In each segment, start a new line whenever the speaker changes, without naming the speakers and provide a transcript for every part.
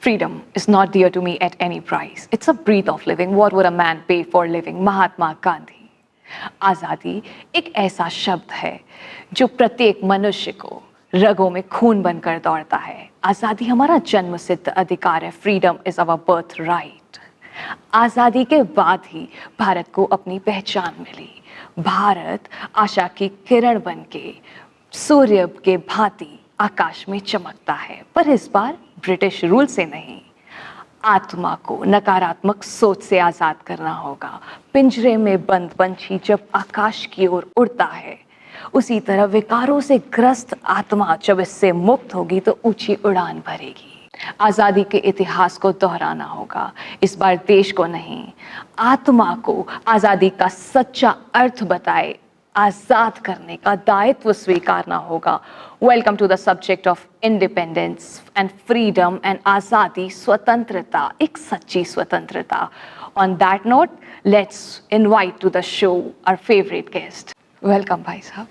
Freedom is not dear to me at any price. It's a breath of living. What would a man pay for living? Mahatma Gandhi. आज़ादी एक ऐसा शब्द है जो प्रत्येक मनुष्य को रगों में खून बनकर दौड़ता है। आज़ादी हमारा जन्मसिद्ध अधिकार है। Freedom is our birth right. आज़ादी के बाद ही भारत को अपनी पहचान मिली। भारत आशा की किरण बनके सूर्य के भांति आकाश में चमकता है, पर इस बार ब्रिटिश रूल से नहीं, आत्मा को नकारात्मक सोच से आजाद करना होगा। पिंजरे में बंद पंछी जब आकाश की ओर उड़ता है, उसी तरह विकारों से ग्रस्त आत्मा जब इससे मुक्त होगी तो ऊंची उड़ान भरेगी। आजादी के इतिहास को दोहराना होगा। इस बार देश को नहीं, आत्मा को आजादी का सच्चा अर्थ बताए आजाद करने का दायित्व स्वीकारना होगा। Welcome to the subject of independence and freedom and आजादी, स्वतंत्रता, एक सच्ची स्वतंत्रता। On that note, let's invite to the show our favourite guest. Welcome भाई साहब।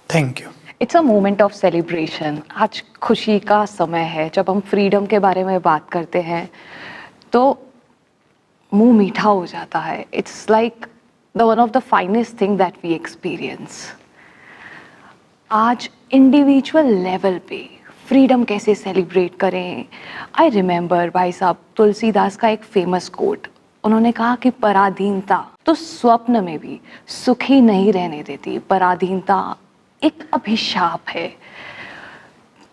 Thank you.
It's a moment of celebration. आज खुशी का समय है। जब हम फ्रीडम के बारे में बात करते हैं तो मुंह मीठा हो जाता है। It's like the one of the finest thing that we experience. आज इंडिविजुअल लेवल पे फ्रीडम कैसे सेलिब्रेट करें। आई रिमेंबर भाई साहब, तुलसीदास का एक फेमस कोट, उन्होंने कहा कि पराधीनता तो स्वप्न में भी सुखी नहीं रहने देती। पराधीनता एक अभिशाप है।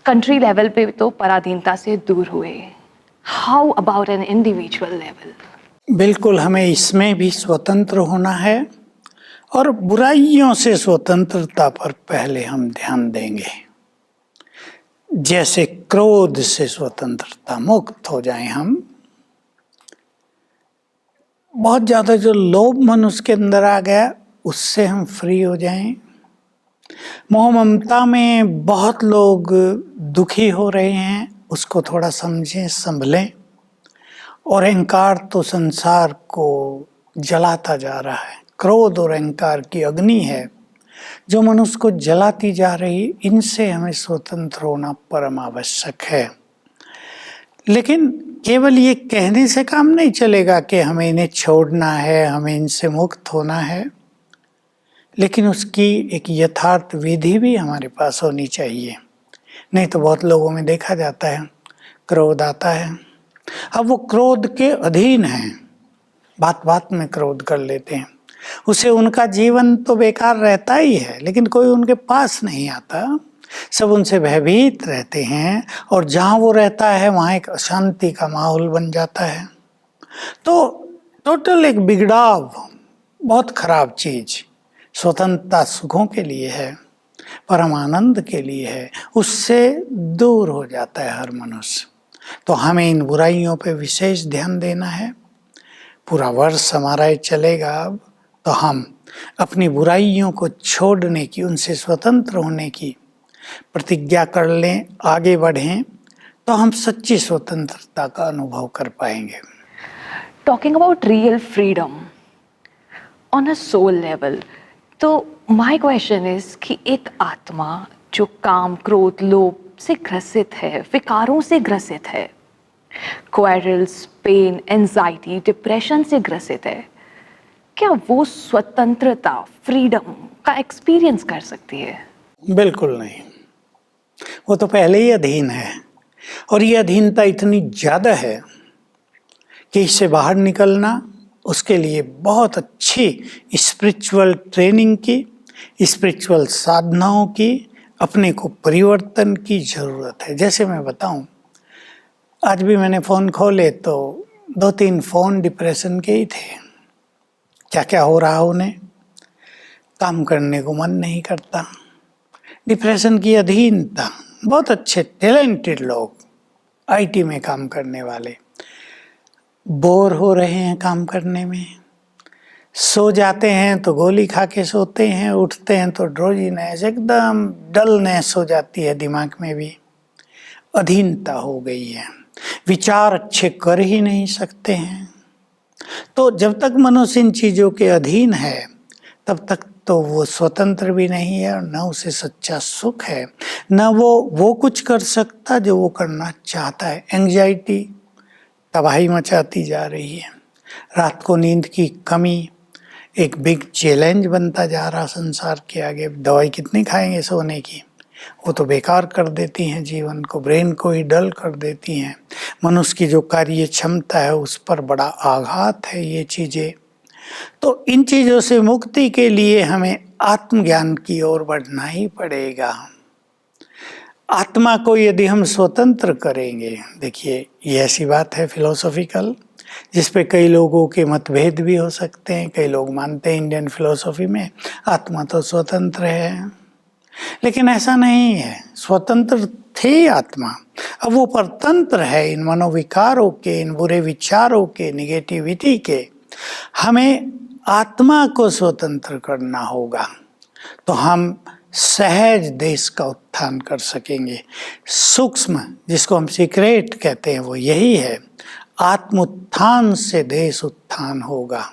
कंट्री लेवल पे तो पराधीनता से दूर हुए। How about an individual level?
बिल्कुल, हमें इसमें भी स्वतंत्र होना है और बुराइयों से स्वतंत्रता पर पहले हम ध्यान देंगे। जैसे क्रोध से स्वतंत्रता, मुक्त हो जाएं हम। बहुत ज़्यादा जो लोभ मनुष्य के अंदर आ गया, उससे हम फ्री हो जाएं। मोह ममता में बहुत लोग दुखी हो रहे हैं, उसको थोड़ा समझें, संभलें। और अहंकार तो संसार को जलाता जा रहा है। क्रोध और अहंकार की अग्नि है जो मनुष्य को जलाती जा रही। इनसे हमें स्वतंत्र होना परम आवश्यक है। लेकिन केवल ये कहने से काम नहीं चलेगा कि हमें इन्हें छोड़ना है, हमें इनसे मुक्त होना है, लेकिन उसकी एक यथार्थ विधि भी हमारे पास होनी चाहिए। नहीं तो बहुत लोगों में देखा जाता है, क्रोध आता है, अब वो क्रोध के अधीन हैं, बात बात में क्रोध कर लेते हैं। उसे उनका जीवन तो बेकार रहता ही है, लेकिन कोई उनके पास नहीं आता। सब उनसे भयभीत रहते हैं और जहाँ वो रहता है वहाँ एक अशांति का माहौल बन जाता है। तो टोटल एक बिगड़ाव, बहुत खराब चीज। स्वतंत्रता सुखों के लिए है, परम आनंद के लिए है, उससे दूर हो जाता है हर मनुष्य। तो हमें इन बुराइयों पे विशेष ध्यान देना है। पूरा वर्ष हमारा ये चलेगा अब, तो हम अपनी बुराइयों को छोड़ने की, उनसे स्वतंत्र होने की प्रतिज्ञा कर लें, आगे बढ़ें, तो हम सच्ची स्वतंत्रता का अनुभव कर पाएंगे।
Talking about real freedom on a soul level, तो माय क्वेश्चन इज कि एक आत्मा जो काम, क्रोध, लोभ से ग्रसित है, विकारों से ग्रसित है, क्वारल्स, पेन, एंजाइटी, डिप्रेशन से ग्रसित है, क्या वो स्वतंत्रता, फ्रीडम का एक्सपीरियंस कर सकती है?
बिल्कुल नहीं। वो तो पहले ही अधीन है, और ये अधीनता इतनी ज़्यादा है कि इससे बाहर निकलना, उसके लिए बहुत अच्छी स्पिरिचुअल ट्रेनिंग की, स्पिरिचुअल साधनाओं की, अपने को परिवर्तन की ज़रूरत है। जैसे मैं बताऊं, आज भी मैंने फ़ोन खोले तो 2-3 फ़ोन डिप्रेशन के ही थे। क्या क्या हो रहा उन्हें, काम करने को मन नहीं करता, डिप्रेशन की अधीनता। बहुत अच्छे टैलेंटेड लोग, आईटी में काम करने वाले, बोर हो रहे हैं काम करने में, सो जाते हैं तो गोली खा के सोते हैं, उठते हैं तो ड्रोजीनेस, एकदम डलनेस हो जाती है, दिमाग में भी अधीनता हो गई है, विचार अच्छे कर ही नहीं सकते हैं। तो जब तक मनुष्य इन चीज़ों के अधीन है, तब तक तो वो स्वतंत्र भी नहीं है, और न उसे सच्चा सुख है, न वो कुछ कर सकता जो वो करना चाहता है। एंग्जाइटी, तबाही मचाती जा रही है। रात को नींद की कमी एक बिग चैलेंज बनता जा रहा संसार के आगे। दवाई कितनी खाएंगे सोने की, वो तो बेकार कर देती हैं जीवन को, ब्रेन को ही डल कर देती हैं। मनुष्य की जो कार्य क्षमता है उस पर बड़ा आघात है ये चीज़ें। तो इन चीज़ों से मुक्ति के लिए हमें आत्मज्ञान की ओर बढ़ना ही पड़ेगा। आत्मा को यदि हम स्वतंत्र करेंगे, देखिए ये ऐसी बात है फिलोसॉफिकल जिस पे कई लोगों के मतभेद भी हो सकते हैं। कई लोग मानते हैं इंडियन फिलोसॉफी में आत्मा तो स्वतंत्र है, लेकिन ऐसा नहीं है। स्वतंत्र थे आत्मा, अब वो परतंत्र है इन मनोविकारों के, इन बुरे विचारों के, निगेटिविटी के। हमें आत्मा को स्वतंत्र करना होगा तो हम सहज देश का उत्थान कर सकेंगे। सूक्ष्म जिसको हम सीक्रेट कहते हैं वो यही है, आत्मोत्थान से देश उत्थान होगा।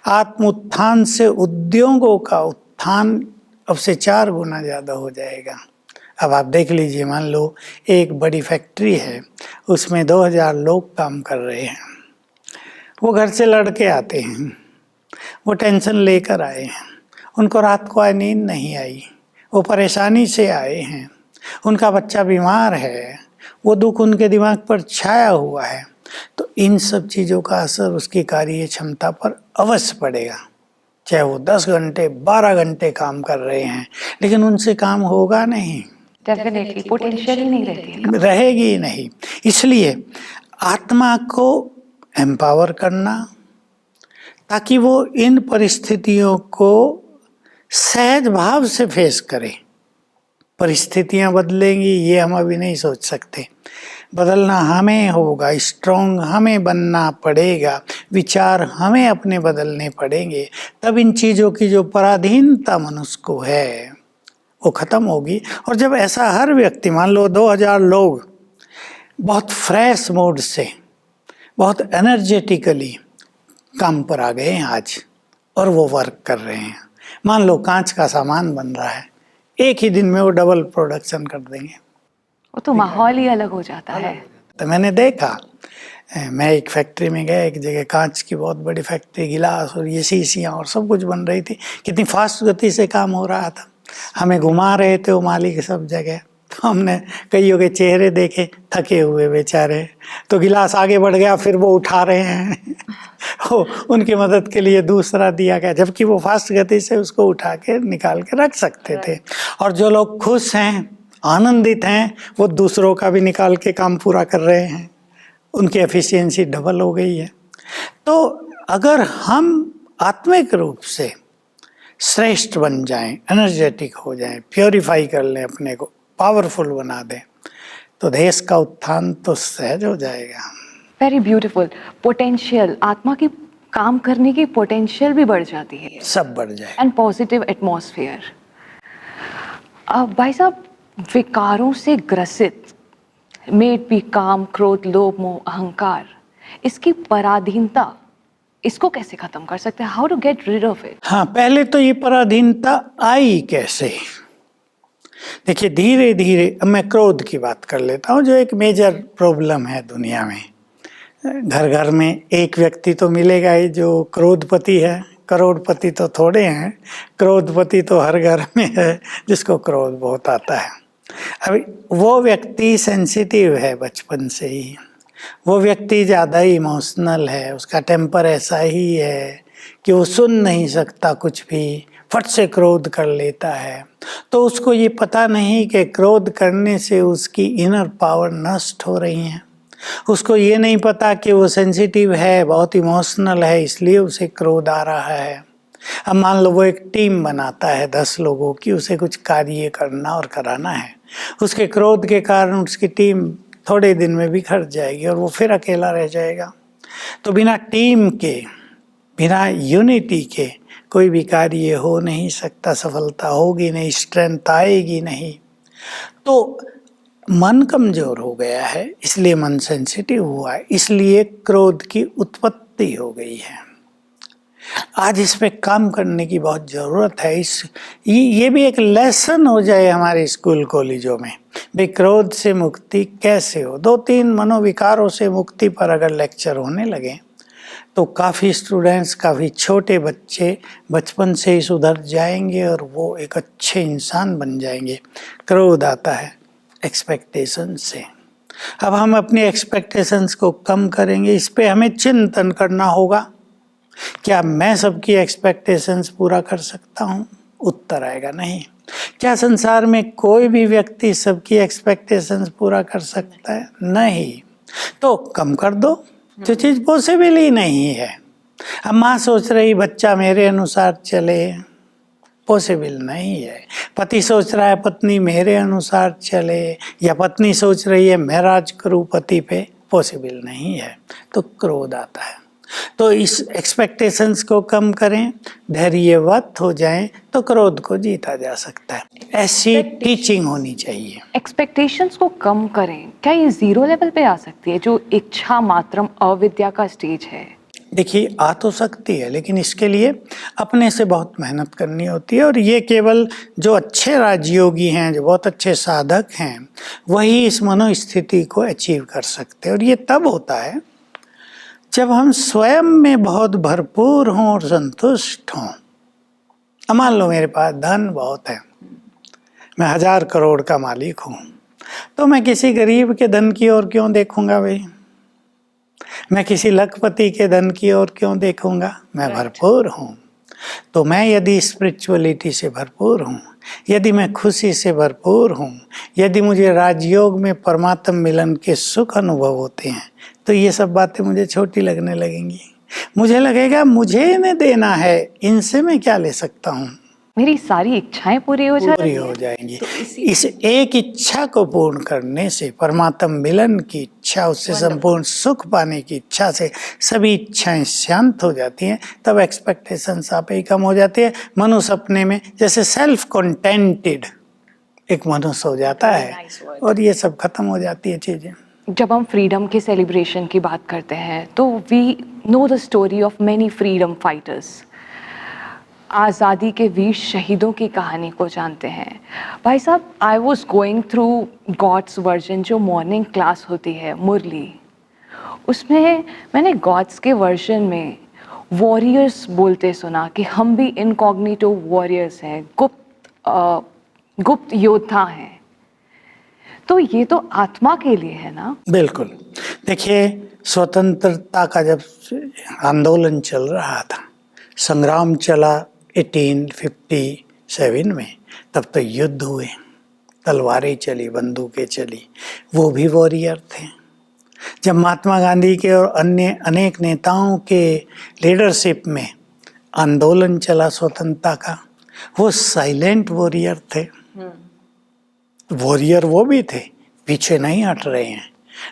आत्मोत्थान से उद्योगों का उत्थान अब से 4 गुना ज़्यादा हो जाएगा। अब आप देख लीजिए, मान लो एक बड़ी फैक्ट्री है, उसमें 2000 लोग काम कर रहे हैं। वो घर से लड़के आते हैं, वो टेंशन लेकर आए हैं, उनको रात को नींद नहीं आई, वो परेशानी से आए हैं, उनका बच्चा बीमार है, वो दुख उनके दिमाग पर छाया हुआ है। तो इन सब चीज़ों का असर उसकी कार्य क्षमता पर अवश्य पड़ेगा। चाहे वो 10 घंटे 12 घंटे काम कर रहे हैं, लेकिन उनसे काम होगा नहीं,
डेफिनेटली पोटेंशियल ही नहीं रहती है।
रहेगी ही नहीं। इसलिए आत्मा को एम्पावर करना ताकि वो इन परिस्थितियों को सहज भाव से फेस करे। परिस्थितियां बदलेंगी ये हम अभी नहीं सोच सकते, बदलना हमें होगा, स्ट्रॉन्ग हमें बनना पड़ेगा, विचार हमें अपने बदलने पड़ेंगे। तब इन चीज़ों की जो पराधीनता मनुष्य को है वो ख़त्म होगी। और जब ऐसा हर व्यक्ति, मान लो 2000 लोग बहुत फ्रेश मूड से, बहुत एनर्जेटिकली काम पर आ गए हैं आज और वो वर्क कर रहे हैं। मान लो कांच का सामान बन रहा है, एक ही दिन में वो डबल प्रोडक्शन कर देंगे,
वो तो माहौल ही अलग हो जाता है।
तो मैंने देखा, मैं एक फैक्ट्री में गया, एक जगह कांच की बहुत बड़ी फैक्ट्री, गिलास और ये शीशियाँ और सब कुछ बन रही थी। कितनी फास्ट गति से काम हो रहा था। हमें घुमा रहे थे वो मालिक सब जगह, तो हमने कईयों के चेहरे देखे थके हुए बेचारे। तो गिलास आगे बढ़ गया, फिर वो उठा रहे हैं उनकी मदद के लिए दूसरा दिया गया, जबकि वो फास्ट गति से उसको उठा के निकाल के रख सकते थे। और जो लोग खुश हैं, आनंदित हैं, वो दूसरों का भी निकाल के काम पूरा कर रहे हैं, उनकी एफिशिएंसी डबल हो गई है। तो अगर हम आत्मिक रूप से श्रेष्ठ बन जाएं, एनर्जेटिक हो जाएं, प्योरीफाई कर लें, अपने को पावरफुल बना दें, तो देश का उत्थान तो सहज हो जाएगा।
Very beautiful. पोटेंशियल, आत्मा की काम करने की पोटेंशियल भी बढ़ जाती है,
सब बढ़ जाए।
And positive atmosphere. भाई साहब, विकारों से ग्रसित, मेड भी काम, क्रोध, लोभ, मोह, अहंकार, इसकी पराधीनता, इसको कैसे खत्म कर सकते हैं? How to get rid of it?
हाँ, पहले तो ये पराधीनता आई कैसे? देखिए धीरे धीरे, अब मैं क्रोध की बात कर लेता हूँ, जो एक मेजर प्रॉब्लम है दुनिया में। घर घर में एक व्यक्ति तो मिलेगा ही जो क्रोधपति है, करोड़पति तो थोड़े हैं, क्रोधपति तो हर घर में है जिसको क्रोध बहुत आता है। अभी वो व्यक्ति सेंसिटिव है बचपन से ही, वो व्यक्ति ज़्यादा ही इमोशनल है, उसका टेम्पर ऐसा ही है कि वो सुन नहीं सकता कुछ भी, फट से क्रोध कर लेता है। तो उसको ये पता नहीं कि क्रोध करने से उसकी इनर पावर नष्ट हो रही है। उसको ये नहीं पता कि वो सेंसिटिव है, बहुत इमोशनल है, इसलिए उसे क्रोध आ रहा है। अब मान लो वो एक टीम बनाता है 10 लोगों की, उसे कुछ कार्य करना और कराना है। उसके क्रोध के कारण उसकी टीम थोड़े दिन में बिखर जाएगी और वो फिर अकेला रह जाएगा। तो बिना टीम के, बिना यूनिटी के कोई भी कार्य हो नहीं सकता, सफलता होगी नहीं, स्ट्रेंथ आएगी नहीं। तो मन कमजोर हो गया है, इसलिए मन सेंसिटिव हुआ है, इसलिए क्रोध की उत्पत्ति हो गई है। आज इस पे काम करने की बहुत ज़रूरत है। ये भी एक लेसन हो जाए हमारे स्कूल कॉलेजों में। भाई क्रोध से मुक्ति कैसे हो। 2-3 मनोविकारों से मुक्ति पर अगर लेक्चर होने लगे तो काफ़ी स्टूडेंट्स, काफ़ी छोटे बच्चे बचपन से ही सुधर जाएंगे और वो एक अच्छे इंसान बन जाएंगे। क्रोध आता है एक्सपेक्टेशन से। अब हम अपनी एक्सपेक्टेशंस को कम करेंगे, इस पे हमें चिंतन करना होगा। क्या मैं सबकी एक्सपेक्टेशंस पूरा कर सकता हूँ? उत्तर आएगा नहीं। क्या संसार में कोई भी व्यक्ति सबकी एक्सपेक्टेशंस पूरा कर सकता है? नहीं। तो कम कर दो, जो चीज़ पॉसिबल ही नहीं है। अब माँ सोच रही बच्चा मेरे अनुसार चले, पॉसिबल नहीं है। पति सोच रहा है पत्नी मेरे अनुसार चले, या पत्नी सोच रही है मैं राज करूँ पति पे, पॉसिबल नहीं है। तो क्रोध आता है। तो इस एक्सपेक्टेशंस को कम करें, धैर्यवत हो जाएं, तो क्रोध को जीता जा सकता है। ऐसी टीचिंग होनी चाहिए।
एक्सपेक्टेशंस को कम करें, क्या ये 0 लेवल पे आ सकती है जो इच्छा मात्रम अविद्या का स्टेज है?
देखिए, आ तो सकती है, लेकिन इसके लिए अपने से बहुत मेहनत करनी होती है। और ये केवल जो अच्छे राजयोगी हैं, जो बहुत अच्छे साधक हैं, वही इस मनोस्थिति को अचीव कर सकते हैं। और ये तब होता है जब हम स्वयं में बहुत भरपूर हों और संतुष्ट हों। अब मान लो मेरे पास धन बहुत है, मैं 1000 करोड़ का मालिक हूँ, तो मैं किसी गरीब के धन की ओर क्यों देखूंगा भाई? मैं किसी लखपति के धन की ओर क्यों देखूंगा? मैं भरपूर हूँ। तो मैं यदि स्पिरिचुअलिटी से भरपूर हूँ, यदि मैं खुशी से भरपूर हूँ, यदि मुझे राजयोग में परमात्म मिलन के सुख अनुभव होते हैं, तो ये सब बातें मुझे छोटी लगने लगेंगी। मुझे लगेगा मुझे इन्हें देना है, इनसे मैं क्या ले सकता हूँ।
मेरी सारी इच्छाएं पूरी हो
जाएंगी। तो इस एक इच्छा को पूर्ण करने से, परमात्म मिलन की इच्छा, उससे संपूर्ण सुख पाने की इच्छा से सभी इच्छाएं शांत हो जाती हैं। तब एक्सपेक्टेशंस आप ही कम हो जाती है। मनुष्य अपने में जैसे सेल्फ कंटेंटेड एक मनुष्य हो जाता है, और ये सब खत्म हो जाती है चीजें।
जब हम फ्रीडम के सेलिब्रेशन की बात करते हैं तो we know the story of many freedom fighters. आज़ादी के वीर शहीदों की कहानी को जानते हैं। भाई साहब, I was going through God's version, जो मॉर्निंग क्लास होती है मुरली, उसमें मैंने गॉड्स के वर्जन में वॉरियर्स बोलते सुना कि हम भी इनकॉग्निटो वॉरियर्स हैं, गुप्त योद्धा हैं। तो ये तो आत्मा के लिए है ना?
बिल्कुल। देखिए, स्वतंत्रता का जब आंदोलन चल रहा था, संग्राम चला 1857 में, तब तो युद्ध हुए, तलवारें चली, बंदूकें चली, वो भी वॉरियर थे। जब महात्मा गांधी के और अन्य अनेक नेताओं के लीडरशिप में आंदोलन चला स्वतंत्रता का, वो साइलेंट वॉरियर थे। वॉरियर वो भी थे, पीछे नहीं हट रहे हैं,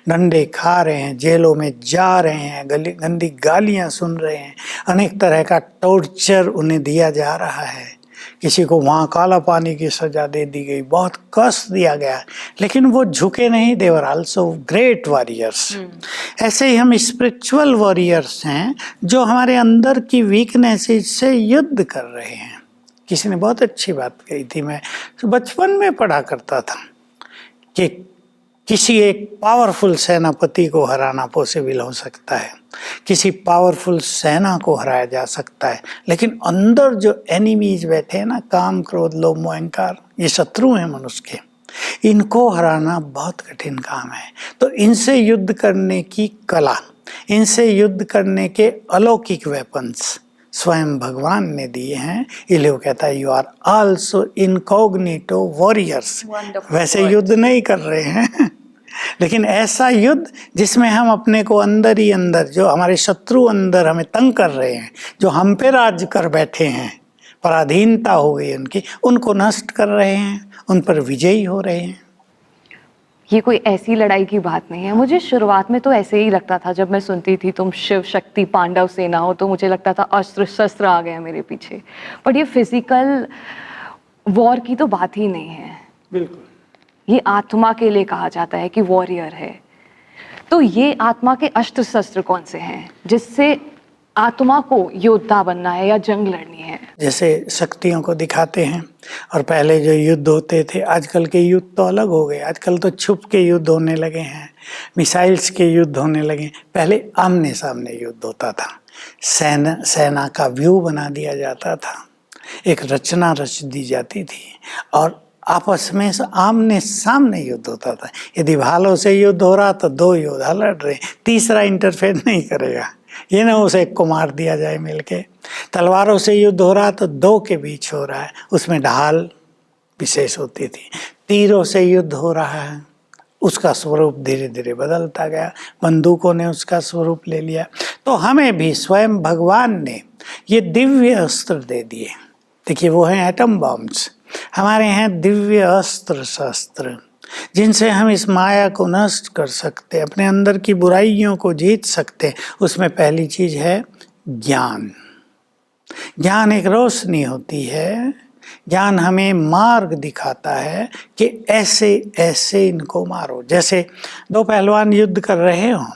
डंडे खा रहे हैं, जेलों में जा रहे हैं, गंदी गालियां सुन रहे हैं, अनेक तरह का टॉर्चर उन्हें दिया जा रहा है। किसी को वहाँ काला पानी की सजा दे दी गई, बहुत कष्ट दिया गया, लेकिन वो झुके नहीं। दे वर आल्सो ग्रेट वॉरियर्स। ऐसे ही हम स्पिरिचुअल वॉरियर्स हैं, जो हमारे अंदर की वीकनेसेस से युद्ध कर रहे हैं। किसी ने बहुत अच्छी बात कही थी, मैं बचपन में पढ़ा करता था कि किसी एक पावरफुल सेनापति को हराना पॉसिबल हो सकता है, किसी पावरफुल सेना को हराया जा सकता है, लेकिन अंदर जो एनिमीज बैठे हैं ना, काम, क्रोध, लोभ, मोह, अहंकार, ये शत्रु हैं मनुष्य के, इनको हराना बहुत कठिन काम है। तो इनसे युद्ध करने की कला, इनसे युद्ध करने के अलौकिक वेपन्स स्वयं भगवान ने दिए हैं। इसलिए वो कहता है, you are also incognito warriors. वैसे युद्ध नहीं कर रहे हैं लेकिन ऐसा युद्ध जिसमें हम अपने को अंदर ही अंदर, जो हमारे शत्रु अंदर हमें तंग कर रहे हैं, जो हम पे राज कर बैठे हैं, पराधीनता हो गई उनकी, उनको नष्ट कर रहे हैं, उन पर विजयी हो रहे हैं।
ये कोई ऐसी लड़ाई की बात नहीं है। मुझे शुरुआत में तो ऐसे ही लगता था, जब मैं सुनती थी तुम शिव शक्ति पांडव सेना हो, तो मुझे लगता था अस्त्र शस्त्र आ गया मेरे पीछे। बट ये फिजिकल वॉर की तो बात ही नहीं है।
बिल्कुल।
ये आत्मा के लिए कहा जाता है कि वॉरियर है। तो ये आत्मा के अस्त्र शस्त्र कौन से हैं जिससे आत्मा को योद्धा बनना है या जंग लड़नी है?
जैसे शक्तियों को दिखाते हैं। और पहले जो युद्ध होते थे, आजकल के युद्ध तो अलग हो गए, आजकल तो छुप के युद्ध होने लगे हैं, मिसाइल्स के युद्ध होने लगे। पहले आमने सामने युद्ध होता था, सेना का व्यू बना दिया जाता था, एक रचना रच दी जाती थी और आपस में आमने सामने युद्ध होता था। यदि भालों से युद्ध हो रहा तो दो योद्धा लड़ रहे, तीसरा इंटरफेयर नहीं करेगा, ये ना उसे एक को मार दिया जाए मिलके। तलवारों से युद्ध हो रहा तो दो के बीच हो रहा है, उसमें ढाल विशेष होती थी। तीरों से युद्ध हो रहा है, उसका स्वरूप धीरे धीरे बदलता गया, बंदूकों ने उसका स्वरूप ले लिया। तो हमें भी स्वयं भगवान ने ये दिव्य अस्त्र दे दिए। देखिए वो हैं एटम बॉम्ब्स, हमारे हैं दिव्य अस्त्र शस्त्र, जिनसे हम इस माया को नष्ट कर सकते हैं, अपने अंदर की बुराइयों को जीत सकते हैं। उसमें पहली चीज है ज्ञान। ज्ञान एक रोशनी होती है, ज्ञान हमें मार्ग दिखाता है कि ऐसे ऐसे इनको मारो। जैसे दो पहलवान युद्ध कर रहे हों,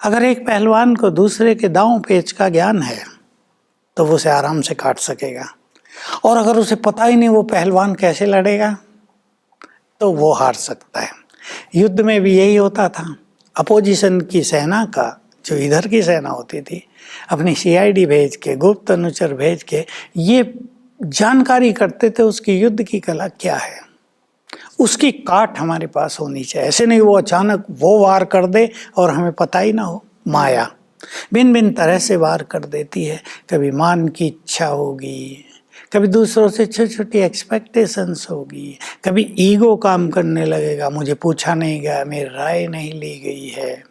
अगर एक पहलवान को दूसरे के दांव पेच का ज्ञान है तो वो उसे आराम से काट सकेगा, और अगर उसे पता ही नहीं वो पहलवान कैसे लड़ेगा तो वो हार सकता है। युद्ध में भी यही होता था। अपोजिशन की सेना का, जो इधर की सेना होती थी, अपनी सीआईडी भेज के, गुप्त अनुचर भेज के ये जानकारी करते थे उसकी युद्ध की कला क्या है, उसकी काट हमारे पास होनी चाहिए। ऐसे नहीं वो अचानक वो वार कर दे और हमें पता ही ना हो। माया भिन्न भिन्न तरह से वार कर देती है। कभी मान की इच्छा होगी, कभी दूसरों से छोटी छोटी एक्सपेक्टेशंस होगी, कभी ईगो काम करने लगेगा, मुझे पूछा नहीं गया, मेरी राय नहीं ली गई है,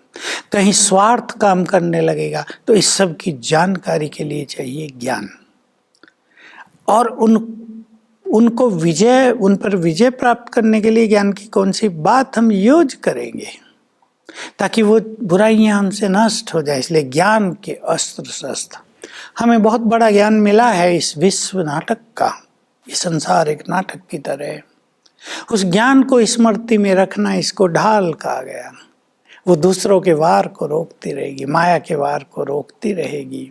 कहीं स्वार्थ काम करने लगेगा। तो इस सब की जानकारी के लिए चाहिए ज्ञान, और उनको उन पर विजय प्राप्त करने के लिए ज्ञान की कौन सी बात हम यूज करेंगे ताकि वो बुराइयां हमसे नष्ट हो जाए। इसलिए ज्ञान के अस्त्र शस्त्र, हमें बहुत बड़ा ज्ञान मिला है इस विश्व नाटक का। ये संसार एक नाटक की तरह है, उस ज्ञान को स्मृति में रखना, इसको ढाल कहा गया। वो दूसरों के वार को रोकती रहेगी, माया के वार को रोकती रहेगी।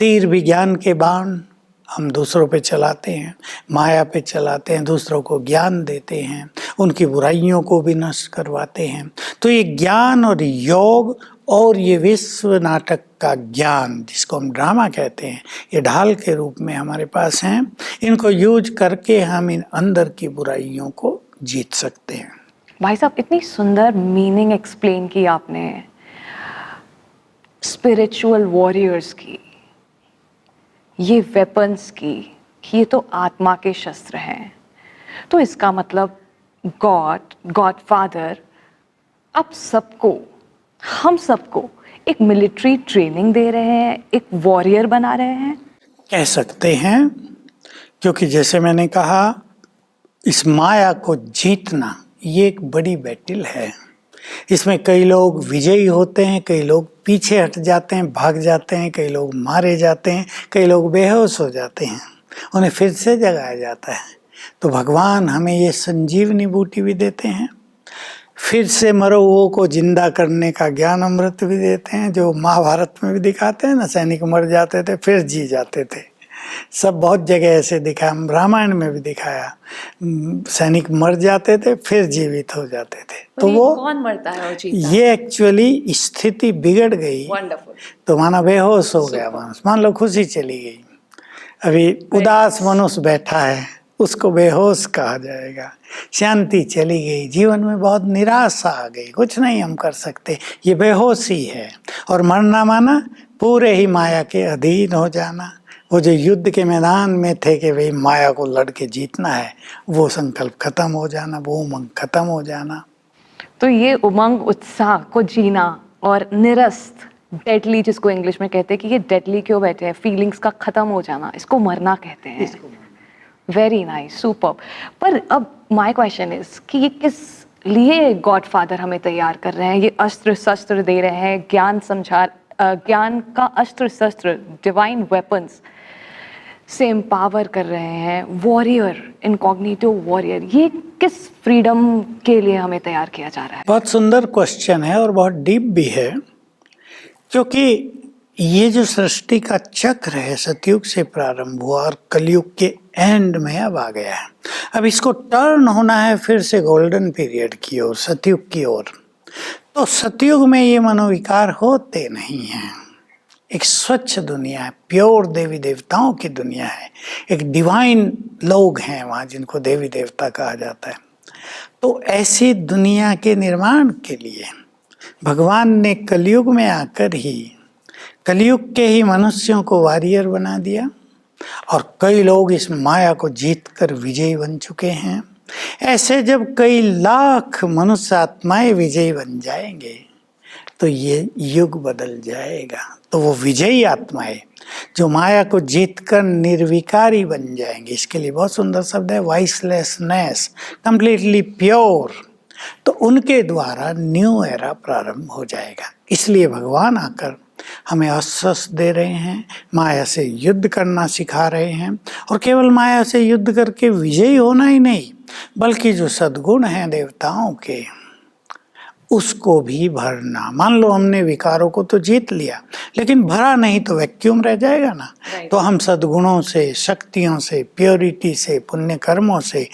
तीर भी ज्ञान के बाण हम दूसरों पे चलाते हैं, माया पे चलाते हैं, दूसरों को ज्ञान देते हैं, उनकी बुराइयों को भी नष्ट करवाते हैं। तो ये ज्ञान और योग और ये विश्व नाटक का ज्ञान, जिसको हम ड्रामा कहते हैं, ये ढाल के रूप में हमारे पास हैं। इनको यूज करके हम इन अंदर की बुराइयों को जीत सकते हैं।
भाई साहब, इतनी सुंदर मीनिंग एक्सप्लेन की आपने स्पिरिचुअल वॉरियर्स की, ये वेपन्स की, ये तो आत्मा के शस्त्र हैं। तो इसका मतलब गॉड फादर अब सबको, हम सबको एक मिलिट्री ट्रेनिंग दे रहे हैं, एक वॉरियर बना रहे हैं,
कह सकते हैं। क्योंकि जैसे मैंने कहा, इस माया को जीतना ये एक बड़ी बैटल है। इसमें कई लोग विजयी होते हैं, कई लोग पीछे हट जाते हैं, भाग जाते हैं, कई लोग मारे जाते हैं, कई लोग बेहोश हो जाते हैं, उन्हें फिर से जगाया जाता है। तो भगवान हमें ये संजीवनी बूटी भी देते हैं, फिर से मरो हुओं को जिंदा करने का ज्ञान अमृत भी देते हैं, जो महाभारत में भी दिखाते हैं ना, सैनिक मर जाते थे फिर जी जाते थे। सब बहुत जगह ऐसे दिखाया, रामायण में भी दिखाया, सैनिक मर जाते थे फिर जीवित हो जाते थे। तो वो
कौन मरता है और जीता?
ये एक्चुअली स्थिति बिगड़ गई, तो माना बेहोश हो गया मानस, मान लो खुशी चली गई, अभी उदास मनुष्य बैठा है, उसको बेहोश कहा जाएगा। शांति चली गई, जीवन में बहुत निराशा आ गई, कुछ नहीं हम कर सकते, ये बेहोशी है। और मरना माना पूरे ही माया के अधीन हो जाना। वो जो युद्ध के मैदान में थे कि भाई माया को लड़ के जीतना है, वो संकल्प खत्म हो जाना, वो उमंग खत्म हो जाना।
तो ये उमंग उत्साह को जीना और निरस्त, डेडली जिसको इंग्लिश में कहते हैं कि ये डेडली क्यों बैठे हैं, फीलिंग्स का खत्म हो जाना, इसको मरना कहते हैं। Very nice, superb. पर अब माय क्वेश्चन इज कि ये किस लिए गॉड फादर हमें तैयार कर रहे हैं, ये अस्त्र शस्त्र दे रहे हैं, ज्ञान का अस्त्र शस्त्र, डिवाइन वेपन्स से एम्पावर कर रहे हैं, वॉरियर, इनकॉग्निटिव वॉरियर, ये किस फ्रीडम के लिए हमें तैयार किया जा रहा है?
बहुत सुंदर क्वेश्चन है और बहुत डीप भी है, क्योंकि ये जो सृष्टि का चक्र है सतयुग से प्रारंभ हुआ और कलयुग के एंड में अब आ गया है। अब इसको टर्न होना है फिर से गोल्डन पीरियड की ओर, सतयुग की ओर। तो सतयुग में ये मनोविकार होते नहीं हैं। एक स्वच्छ दुनिया है, प्योर देवी देवताओं की दुनिया है, एक डिवाइन लोग हैं वहाँ जिनको देवी देवता कहा जाता है। तो ऐसी दुनिया के निर्माण के लिए भगवान ने कलयुग में आकर ही कलयुग के ही मनुष्यों को वॉरियर बना दिया और कई लोग इस माया को जीतकर विजयी बन चुके हैं। ऐसे जब कई लाख मनुष्य आत्माएं विजयी बन जाएंगे तो ये युग बदल जाएगा। तो वो विजयी आत्माएं जो माया को जीतकर निर्विकारी बन जाएंगे, इसके लिए बहुत सुंदर शब्द है वाइसलेसनेस, कंप्लीटली प्योर। तो उनके द्वारा न्यू एरा प्रारंभ हो जाएगा। इसलिए भगवान आकर हमें आश्वासन दे रहे हैं, माया से युद्ध करना सिखा रहे हैं और केवल माया से युद्ध करके विजयी होना ही नहीं, बल्कि जो सद्गुण हैं देवताओं के उसको भी भरना। मान लो हमने विकारों को तो जीत लिया, लेकिन भरा नहीं तो वैक्यूम रह जाएगा ना। तो हम सद्गुणों से, शक्तियों से, प्योरिटी से, पुण्य कर्मों से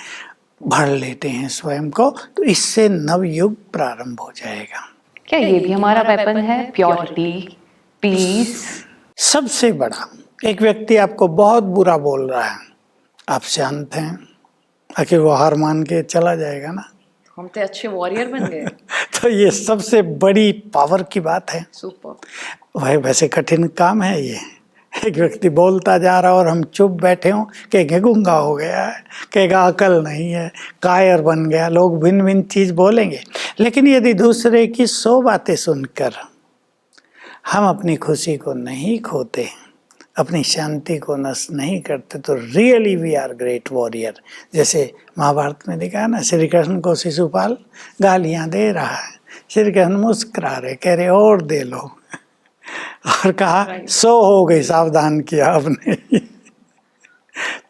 भर लेते हैं स्वयं को, तो इससे नवयुग प्रारंभ हो जाएगा।
क्या ये भी हमारा वेपन है? Purity, peace.
सबसे बड़ा, एक व्यक्ति आपको बहुत बुरा बोल रहा है, आप शांत हैं, आखिर वो हार मान के चला जाएगा ना।
हम तो अच्छे वॉरियर बन गए।
तो ये सबसे बड़ी पावर की बात है।
सुपर।
भाई वैसे कठिन काम है ये। एक व्यक्ति बोलता जा रहा और हम चुप बैठे हों, कहेंगे गूंगा हो गया है, कहेगा अकल नहीं है, कायर बन गया। लोग भिन्न भिन्न चीज बोलेंगे, लेकिन यदि दूसरे की 100 बातें सुनकर हम अपनी खुशी को नहीं खोते, अपनी शांति को नष्ट नहीं करते, तो really we are great warrior. जैसे महाभारत में देखा है ना, श्री कृष्ण को शिशुपाल गालियां दे रहा है, श्री कृष्ण मुस्कुरा रहे, कह रहे और दे लो, और कहा 100 हो गई, सावधान किया आपने।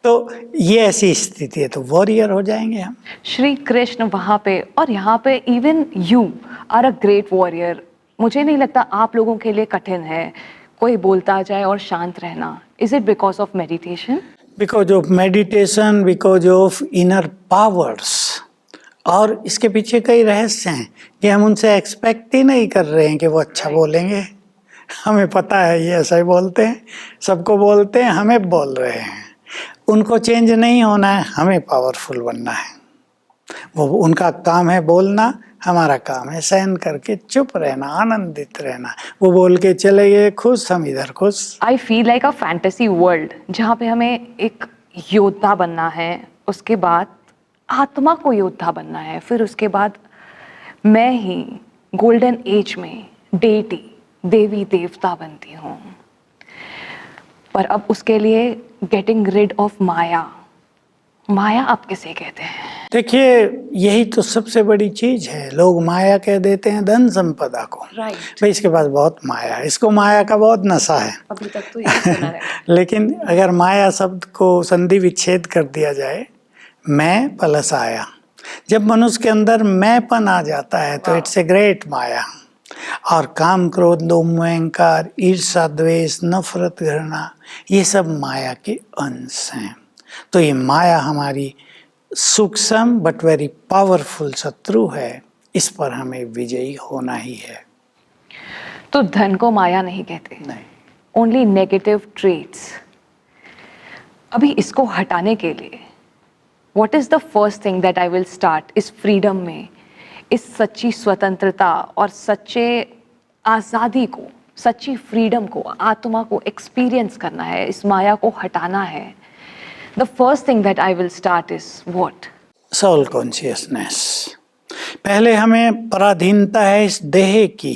तो ये ऐसी स्थिति है, तो वॉरियर हो जाएंगे हम।
श्री कृष्ण वहाँ पे, और यहाँ पे even you are a great warrior. मुझे नहीं लगता आप लोगों के लिए कठिन है कोई बोलता जाए और शांत रहना। Is it because of meditation?
Because of meditation, because of inner powers. और इसके पीछे कई रहस्य हैं कि हम उनसे एक्सपेक्ट ही नहीं कर रहे हैं कि वो अच्छा बोलेंगे। हमें पता है ये ऐसा ही बोलते हैं, सबको बोलते हैं, हमें बोल रहे हैं। उनको चेंज नहीं होना है, हमें पावरफुल बनना है। वो उनका काम है बोलना, हमारा काम है सहन करके चुप रहना, आनंदित रहना। वो बोल के चले गए खुश, हम इधर खुश।
I feel like a fantasy world जहाँ पे हमें एक योद्धा बनना है, उसके बाद आत्मा को योद्धा बनना है, फिर उसके बाद मैं ही गोल्डन एज में डेटी, देवी देवता बनती हूँ। पर अब उसके लिए गेटिंग रिड ऑफ माया। माया आप किसे कहते हैं?
देखिए यही तो सबसे बड़ी चीज है। लोग माया कह देते हैं धन संपदा को।
राइट।
भाई इसके पास बहुत माया है, इसको माया का बहुत नशा है।
अभी तक तो यही सुना है।
लेकिन अगर माया शब्द को संधि विच्छेद कर दिया जाए, मैं प्लस आया, जब मनुष्य के अंदर मैंपन आ जाता है तो इट्स ए ग्रेट माया। और काम, क्रोध, लोभ, मोह, अहंकार, ईर्ष्या, द्वेष, नफरत, घृणा, ये सब माया के अंश हैं। तो ये माया हमारी सूक्ष्म बट वेरी पावरफुल शत्रु है, इस पर हमें विजयी होना ही है।
तो धन को माया नहीं कहते,
नहीं,
ओनली नेगेटिव ट्रेट्स। अभी इसको हटाने के लिए what is the first thing that I will start इस फ्रीडम में, इस सच्ची स्वतंत्रता और सच्चे आज़ादी को, सच्ची फ्रीडम को, आत्मा को एक्सपीरियंस करना है, इस माया को हटाना है। The first thing that I will start is what?
Soul consciousness. पहले हमें पराधीनता है इस देह की,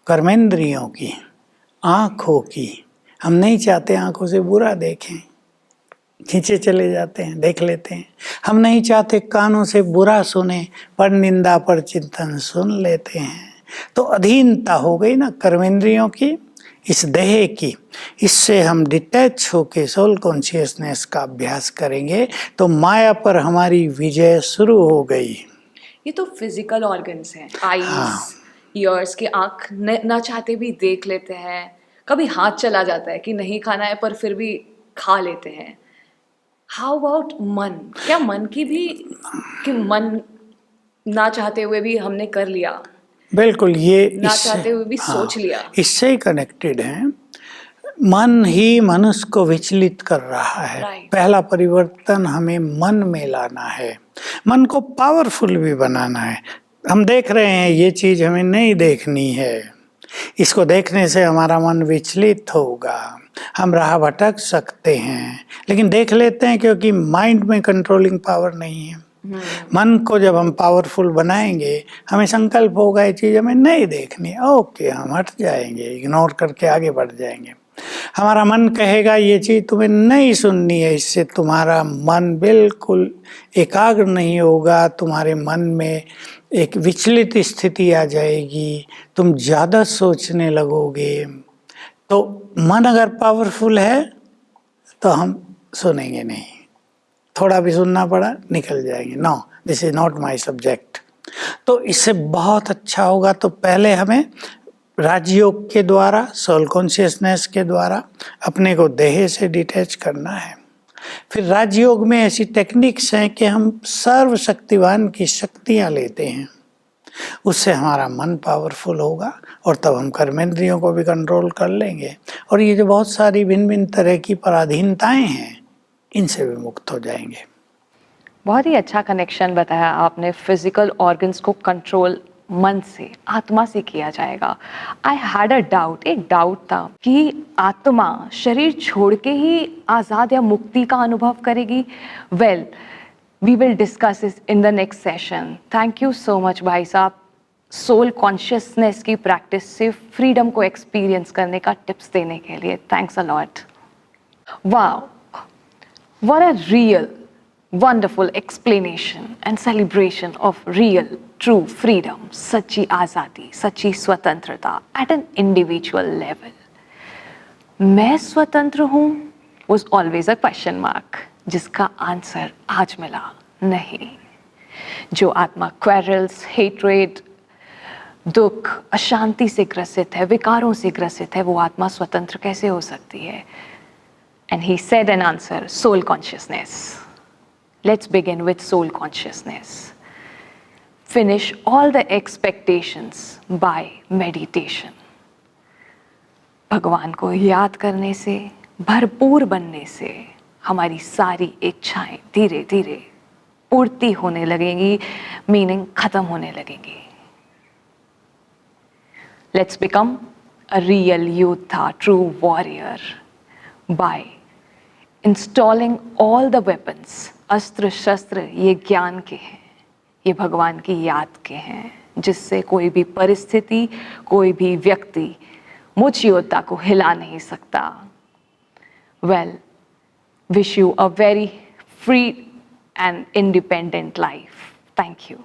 कर्मेंद्रियों की, आँखों की। हम नहीं चाहते आँखों से बुरा देखें, खींचे चले जाते हैं, देख लेते हैं। हम नहीं चाहते कानों से बुरा सुने, पर निंदा पर चिंतन सुन लेते हैं। तो अधीनता हो गई ना कर्मेंद्रियों की, इस देह की। इससे हम डिटैच होके सोल कॉन्शियसनेस का अभ्यास करेंगे तो माया पर हमारी विजय शुरू हो गई।
ये तो फिजिकल ऑर्गन्स हैं, आईज, ईयर्स के, आँख न चाहते भी देख लेते हैं, कभी हाथ चला जाता है कि नहीं खाना है पर फिर भी खा लेते हैं. हाउ अबाउट मन? क्या मन की भी, कि मन ना चाहते हुए भी हमने कर लिया,
बिल्कुल, ये
ना चाहते हुए भी सोच लिया?
इससे ही कनेक्टेड है. मन ही मनुष्य को विचलित कर रहा है.
Right.
पहला परिवर्तन हमें मन में लाना है, मन को पावरफुल भी बनाना है. हम देख रहे हैं ये चीज हमें नहीं देखनी है, इसको देखने से हमारा मन विचलित होगा, हम राह भटक सकते हैं, लेकिन देख लेते हैं क्योंकि माइंड में कंट्रोलिंग पावर नहीं है. मन को जब हम पावरफुल बनाएंगे, हमें संकल्प होगा ये चीज हमें नहीं देखनी, ओके हम हट जाएंगे, इग्नोर करके आगे बढ़ जाएंगे. हमारा मन कहेगा ये चीज तुम्हें नहीं सुननी है, इससे तुम्हारा मन बिल्कुल एकाग्र नहीं होगा, तुम्हारे मन में एक विचलित स्थिति आ जाएगी, तुम ज़्यादा सोचने लगोगे. तो मन अगर पावरफुल है तो हम सुनेंगे नहीं, थोड़ा भी सुनना पड़ा निकल जाएंगे, no this is not my subject. तो इससे बहुत अच्छा होगा. तो पहले हमें राजयोग के द्वारा, सोल कॉन्शियसनेस के द्वारा अपने को देह से डिटैच करना है. फिर राजयोग में ऐसी टेक्निक्स हैं कि हम सर्वशक्तिवान की शक्तियाँ लेते हैं, उससे हमारा मन पावरफुल होगा और तब हम कर्मेंद्रियों को भी कंट्रोल कर लेंगे. और ये जो बहुत सारी भिन्न भिन्न तरह की पराधीनताएं हैं, इनसे भी मुक्त हो जाएंगे.
बहुत ही अच्छा कनेक्शन बताया आपने. फिजिकल ऑर्गन्स को कंट्रोल मन से, आत्मा से किया जाएगा. आई हैड अ डाउट, एक डाउट था कि आत्मा शरीर छोड़ के ही आज़ाद या मुक्ति का अनुभव करेगी. वेल, वी विल डिस्कस इस in the next session. Thank you so much भाई साहब, सोल कॉन्शियसनेस की प्रैक्टिस से फ्रीडम को एक्सपीरियंस करने का टिप्स देने के लिए. Thanks a lot. Wow, what a real, wonderful explanation and celebration of real, true freedom, सच्ची आज़ादी, सच्ची स्वतंत्रता at an individual level. मैं स्वतंत्र हूँ was always a question mark, जिसका आंसर आज मिला नहीं. जो आत्मा quarrels, hatred, दुख, अशांति से ग्रसित है, विकारों से ग्रसित है, वो आत्मा स्वतंत्र कैसे हो सकती है? And he said an answer, soul consciousness. Let's begin with soul consciousness. Finish all the expectations by meditation. भगवान को याद करने से, भरपूर बनने से हमारी सारी इच्छाएं धीरे धीरे पूर्ति होने लगेंगी, मीनिंग खत्म होने लगेंगी. Let's become a real Yoddha, true warrior, by installing all the weapons. अस्त्र शस्त्र ये ज्ञान के हैं, ये भगवान की याद के हैं, जिससे कोई भी परिस्थिति, कोई भी व्यक्ति मुझ योद्धा को हिला नहीं सकता. Well, wish you a very free and independent life. Thank you.